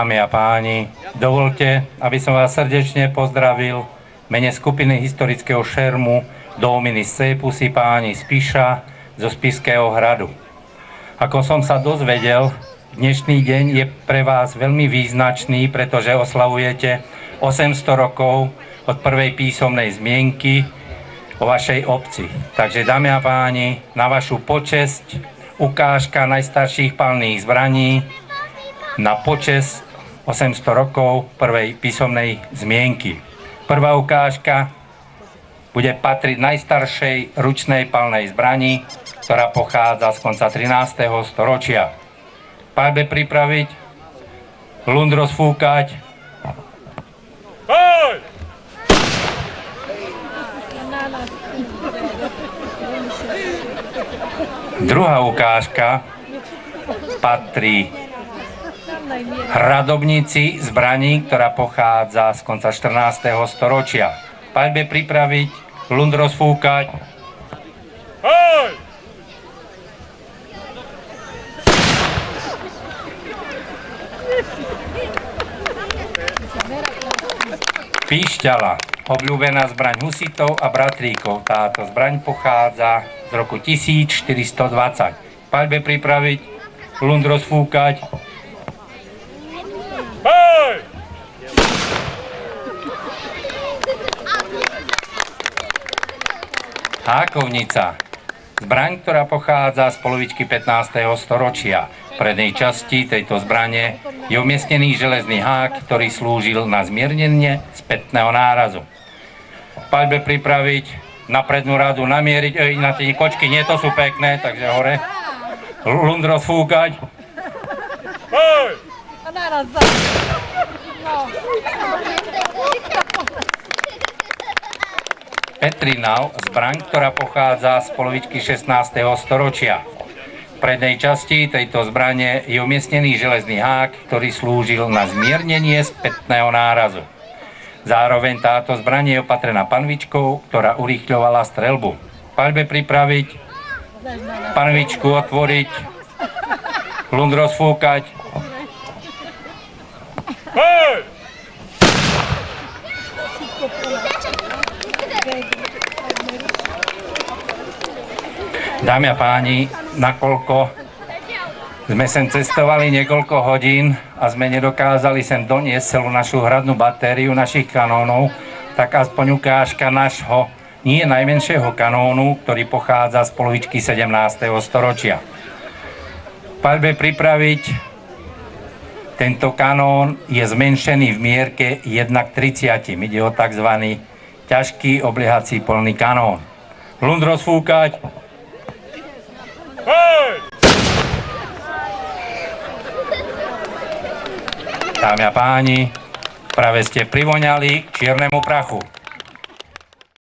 Dámy a páni, dovolte, aby som vás srdečne pozdravil v mene skupiny historického šermu Dominis Cepus páni Spiša zo Spišského hradu. Ako som sa dozvedel, dnešný deň je pre vás veľmi význačný, pretože oslavujete 800 rokov od prvej písomnej zmienky o vašej obci. Takže, dámy a páni, na vašu počesť ukážka najstarších palných zbraní na počesť 800 rokov prvej písomnej zmienky. Prvá ukážka bude patriť najstaršej ručnej palnej zbrani, ktorá pochádza z konca 13. storočia. Paľbe pripraviť, lund rozfúkať. Hej! Druhá ukážka patrí hradobnici zbraní, ktorá pochádza z konca 14. storočia. Paľbe pripraviť, lund rozfúkať. Hej! Píšťala, obľúbená zbraň husitov a bratríkov. Táto zbraň pochádza z roku 1420. Paľbe pripraviť, lund rozfúkať. Hej! Hákovnica. Zbraň, ktorá pochádza z polovičky 15. storočia. V prednej časti tejto zbrane je umiestnený železný hák, ktorý slúžil na zmiernenie spätného nárazu. Paľbe pripraviť, na prednú radu namieriť, na tie kočky, nie, to sú pekné, takže hore. Lund rozfúkať. Hej! A naraz za. No. Petrinal, zbraň, ktorá pochádza z polovičky 16. storočia. V prednej časti tejto zbrane je umiestnený železný hák, ktorý slúžil na zmiernenie spätného nárazu. Zároveň táto zbraň je opatrená panvičkou, ktorá urýchľovala streľbu. Paľbe pripraviť, panvičku otvoriť, lund rozfúkať. Hej! Dámy a páni, nakoľko sme sem cestovali niekoľko hodín a sme nedokázali sem doniesť celú našu hradnú batériu našich kanónov, tak aspoň ukážka nášho nie najmenšieho kanónu, ktorý pochádza z polovičky 17. storočia. Paľbe pripraviť, tento kanón je zmenšený v mierke 1:30. Ide o tzv. ťažký obliehací poľný kanón. Lund rozfúkať. Hej! Dámy a páni, práve ste privoňali k čiernemu prachu.